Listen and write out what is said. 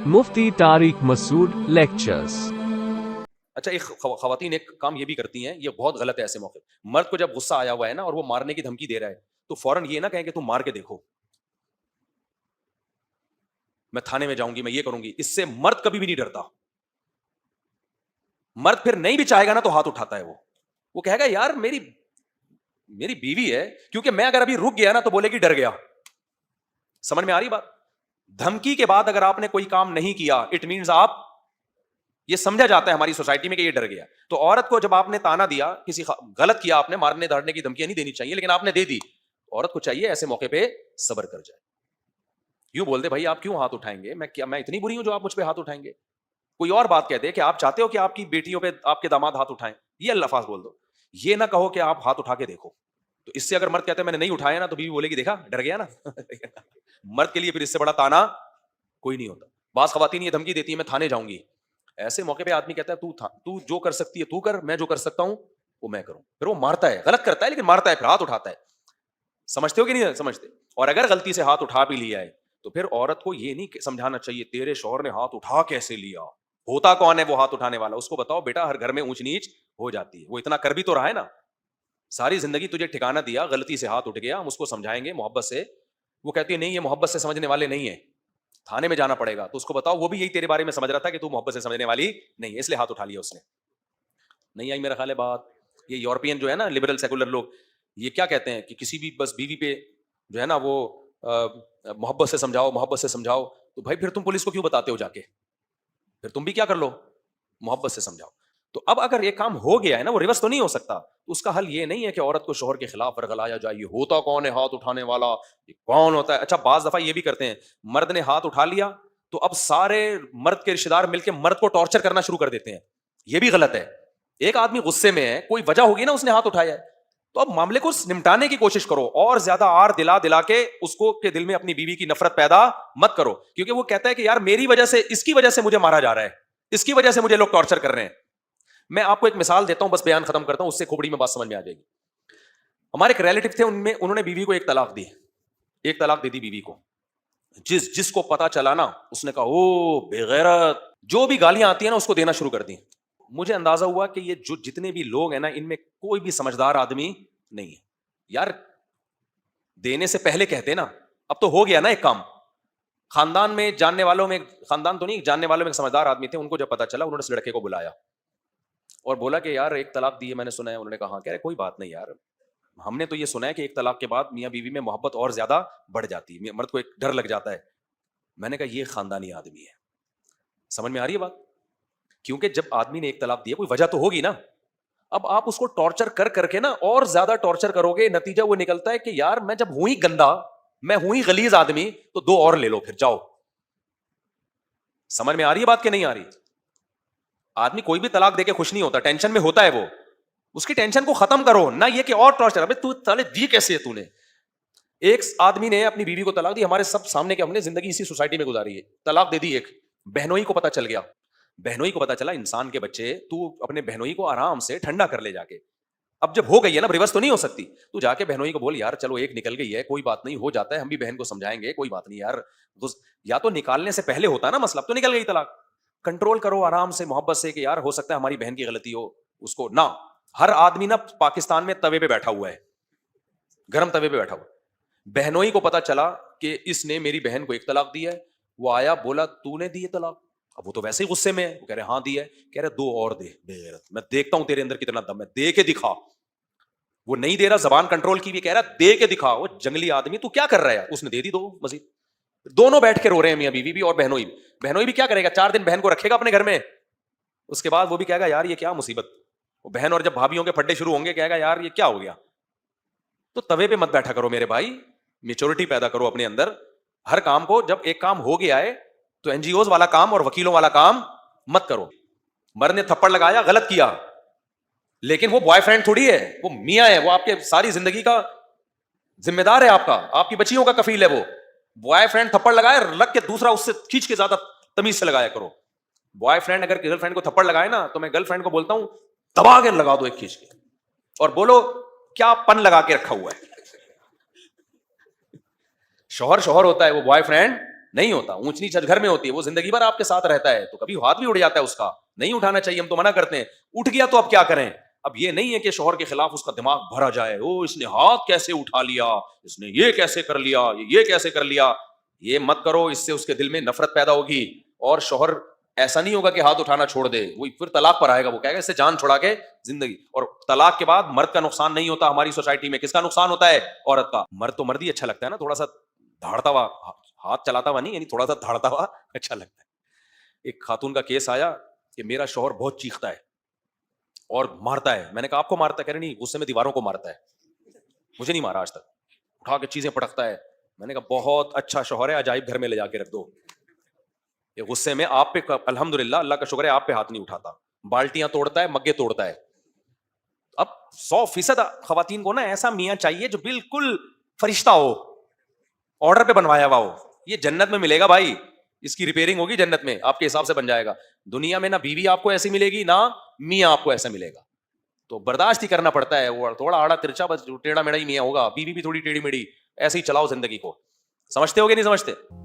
मुफ्ती Tariq Masood lectures. अच्छा, एक खवातीन एक काम ये भी करती हैं, ये बहुत गलत है ऐसे मौके। मर्द को जब गुस्सा आया हुआ है ना और वो मारने की धमकी दे रहा है, तो फौरन ये ना कहें कि तुम मार के देखो, मैं थाने में जाऊंगी, मैं ये करूंगी। इससे मर्द कभी भी नहीं डरता। मर्द फिर नहीं भी चाहेगा ना तो हाथ उठाता है। वो कहेगा यार मेरी मेरी बीवी है, क्योंकि मैं अगर अभी रुक गया ना तो बोलेगी डर गया। समझ में आ रही बात? धमकी के बाद अगर आपने कोई काम नहीं किया, इट मीन्स आप, ये समझा जाता है हमारी सोसाइटी में कि ये डर गया। तो औरत को जब आपने ताना दिया, किसी गलत किया आपने, मारने धाड़ने की धमकियां नहीं देनी चाहिए, लेकिन आपने दे दी, औरत को चाहिए ऐसे मौके पे सब्र कर जाए। यूं बोल दे भाई आप क्यों हाथ उठाएंगे, मैं इतनी बुरी हूं जो आप मुझ पे हाथ उठाएंगे। कोई और बात कह दे कि आप चाहते हो कि आपकी बेटियों पे आपके दामाद हाथ उठाएं, ये अल्फाज बोल दो। ये ना कहो कि आप हाथ उठा के देखो। तो इससे अगर मर्द कहते हैं मैंने नहीं उठाया ना, तो बीवी बोलेगी देखा डर गया ना। मर्द के लिए फिर इससे बड़ा ताना कोई नहीं होता। बास खवातीन ये धमकी देती है मैं थाने जाऊंगी। ऐसे मौके पे आदमी कहता है तू जो कर सकती है तू कर, मैं जो कर सकता हूं वो मैं करूं। फिर वो मारता है, गलत करता है लेकिन मारता है, फिर हाथ उठाता है। समझते हो कि नहीं समझते? और अगर गलती से हाथ उठा भी लिया है तो फिर औरत को ये नहीं समझाना चाहिए तेरे शौहर ने हाथ उठा कैसे लिया, होता कौन है वो हाथ उठाने वाला, उसको बताओ बेटा हर घर में ऊंच नीच हो जाती है, वो इतना कर भी तो रहा है ना, सारी जिंदगी तुझे ठिकाना दिया, गलती से हाथ उठ गया, हम उसको समझाएंगे मोहब्बत से। वो कहती है नहीं ये मोहब्बत से समझने वाले नहीं है, थाने में जाना पड़ेगा। तो उसको बताओ वो भी यही तेरे बारे में समझ रहा था कि तू मोहब्बत से समझने वाली नहीं है, इसलिए हाथ उठा लिया उसने। नहीं आई मेरा ख्याल है बात? ये यूरोपियन जो है ना, लिबरल सेकुलर लोग, ये क्या कहते हैं कि किसी भी बस बीवी पे जो है ना वो मोहब्बत से समझाओ, मोहब्बत से समझाओ। तो भाई फिर तुम पुलिस को क्यों बताते हो जाके? फिर तुम भी क्या कर लो, मोहब्बत से समझाओ। तो अब अगर ये काम हो गया है ना, वो रिवर्स तो नहीं हो सकता। तो उसका हल ये नहीं है कि औरत को शोहर के खिलाफ वर्गलाया जाए, ये होता कौन है हाथ उठाने वाला, ये कौन होता है। अच्छा बाज दफा ये भी करते हैं, मर्द ने हाथ उठा लिया तो अब सारे मर्द के रिश्तेदार मिलकर मर्द को टॉर्चर करना शुरू कर देते हैं। ये भी गलत है। एक आदमी गुस्से में है, कोई वजह होगी ना उसने हाथ उठाया है, तो अब मामले को निपटाने की कोशिश करो, और ज्यादा आर दिला दिला के उसको के दिल में अपनी बीवी की नफरत पैदा मत करो। क्योंकि वो कहता है कि यार मेरी वजह से, इसकी वजह से मुझे मारा जा रहा है, इसकी वजह से मुझे लोग टॉर्चर कर रहे हैं। मैं आपको एक मिसाल देता हूं, बस बयान खत्म करता हूं, उससे खोपड़ी में बात समझ में आ जाएगी। हमारे एक रिलेटिव थे, उनमें उन्होंने बीवी को एक तलाक दी, एक तलाक दे दी बीवी को। जिसको पता चला ना उसने कहा ओ बेगैरत, जो भी गालियां आती है ना उसको देना शुरू कर दी। मुझे अंदाजा हुआ कि ये जो जितने भी लोग हैं ना, इनमें कोई भी समझदार आदमी नहीं है। यार देने से पहले कहते ना, अब तो हो गया ना एक काम। खानदान में जानने वालों में, खानदान तो नहीं जानने वालों में एक समझदार आदमी थे, उनको जब पता चला उन्होंने इस लड़के को बुलाया और बोला कि यार एक तलाक दी है मैंने सुना है। उन्होंने कहा कह रहे कोई बात नहीं यार, हमने तो ये सुना है कि एक तलाक के बाद मियां बीवी में मोहब्बत और ज्यादा बढ़ जाती है, मर्द को एक डर लग जाता है। मैंने कहा ये खानदानी आदमी है। समझ में आ रही है बात? क्योंकि जब आदमी ने एक तलाक दिया कोई वजह तो होगी ना। अब आप उसको टॉर्चर कर करके ना और ज्यादा टॉर्चर करोगे, नतीजा वो निकलता है कि यार मैं जब हूं ही गंदा, मैं हूं ही गलीज आदमी, तो दो और ले लो फिर जाओ। समझ में आ रही है बात कि नहीं आ रही? आदमी कोई भी तलाक देके खुश नहीं होता, टेंशन में होता है वो। उसकी टेंशन को खत्म करो ना, ये कि और टॉर्चर। अबे तू साले दी कैसे है तूने? एक आदमी ने अपनी बीवी को तलाक दी, हमारे सब सामने के, हमने जिंदगी इसी सोसाइटी में गुजारी है, तलाक दे दी एक। बहनोई को पता चल गया, बहनोई को पता चला इंसान के बच्चे, तू अपने बहनोई को आराम से ठंडा कर ले जाके। अब जब हो गई है ना, रिवर्स तो नहीं हो सकती, तू जाके बहनोई को बोल यार चलो एक निकल गई है, कोई बात नहीं, हो जाता है, हम भी बहन को समझाएंगे, कोई बात नहीं यार। या तो निकालने से पहले होता ना मसला, अब तो निकल गई तलाक। कंट्रोल करो आराम से मोहब्बत से कि यार हो सकता है हमारी बहन की गलती हो। उसको ना, हर आदमी ना पाकिस्तान में तवे पे बैठा हुआ है, गर्म तवे पे बैठा हुआ। बहनोई को पता चला कि इसने मेरी बहन को एक तलाक दी है। वो आया बोला तूने दी है तलाक? अब वो तो वैसे ही गुस्से में है, वो कह रहे हाँ दी है। कह रहे दो और दे बेगैरत, मैं देखता हूं तेरे अंदर कितना दम है, दे के दिखा। वो नहीं दे रहा, जबान कंट्रोल की भी, कह रहा दे के दिखा। वो जंगली आदमी तू क्या कर रहा है? उसने दे दी दो मजीद। दोनों बैठ के रो रहे हैं, मियां बीवी भी और बहनोई भी। बहनोई भी क्या करेगा, 4 दिन बहन को रखेगा अपने घर में, उसके बाद वो भी कहेगा यार ये क्या मुसीबत। वो बहन और जब भाभीयों के फड्डे शुरू होंगे कहेगा यार ये क्या हो गया। तो तवे पे मत बैठा करो मेरे भाई, मेच्योरिटी पैदा करो अपने अंदर। हर काम को, जब एक काम हो गया है तो एनजीओ वाला काम और वकीलों वाला काम मत करो। मर्द ने थप्पड़ लगाया, गलत किया, लेकिन वो बॉयफ्रेंड थोड़ी है, वो मियां है, वो आपके सारी जिंदगी का जिम्मेदार है, आपका, आपकी बच्चियों का कफील है। वो बॉयफ्रेंड थप्पड़ लगाए, लग के दूसरा उससे खींच के ज्यादा तमीज से लगाया करो। बॉयफ्रेंड अगर गर्लफ्रेंड को थप्पड़ लगाए ना, तो मैं गर्लफ्रेंड को बोलता हूं दबा के लगा दो एक खींच के, और बोलो क्या पन लगा के रखा हुआ है। शौहर शौहर होता है, वो बॉयफ्रेंड नहीं होता। ऊंच नीच घर में होती है, वो जिंदगी भर आपके साथ रहता है, तो कभी हाथ भी उड़ जाता है उसका, नहीं उठाना चाहिए, हम तो मना करते हैं। उठ गया तो अब क्या करें? अब ये नहीं है कि शौहर के खिलाफ उसका दिमाग भरा जाए, ओ इसने हाथ कैसे उठा लिया, इसने ये कैसे कर लिया, ये कैसे कर लिया। ये मत करो, इससे उसके दिल में नफरत पैदा होगी। और शौहर ऐसा नहीं होगा कि हाथ उठाना छोड़ दे, वो फिर तलाक पर आएगा, वो कहेगा इससे जान छुड़ा के जिंदगी। और तलाक के बाद मर्द का नुकसान नहीं होता हमारी सोसाइटी में, किसका नुकसान होता है? औरत का। मर्द तो मर्द ही अच्छा लगता है ना, थोड़ा सा धाड़ता हुआ, हाथ चलाता हुआ नहीं, यानी थोड़ा सा धाड़ता हुआ अच्छा लगता है। एक खातून का केस आया कि मेरा शौहर बहुत चीखता है और मारता है। मैंने कहा आपको मारता है? कह रही नहीं, गुस्से में दीवारों को मारता है, मुझे नहीं मारा आज तक, उठा के चीजें पटकता है। मैंने कहा बहुत अच्छा शौहर है, अजाइब घर में ले जाके रख दो। ये गुस्से में आप पे, अल्हम्दुलिल्लाह अल्लाह का शुक्र है, आप पे हाथ नहीं उठाता, बाल्टियां तोड़ता है, मग्गे तोड़ता है। अब 100% खवातीन को ना ऐसा मियां चाहिए जो बिल्कुल फरिश्ता हो, ऑर्डर पे बनवाया हुआ हो। ये जन्नत में मिलेगा भाई, इसकी रिपेयरिंग होगी जन्नत में, आपके हिसाब से बन जाएगा। दुनिया में ना बीवी आपको ऐसी मिलेगी, ना मियां आपको ऐसा मिलेगा। तो बर्दाश्त ही करना पड़ता है, वो थोड़ा आड़ा तिरछा, बस टेढ़ा मेढ़ा ही मियां होगा, बीवी भी थोड़ी टेढ़ी मेढ़ी। ऐसे ही चलाओ जिंदगी को। समझते होगे नहीं समझते?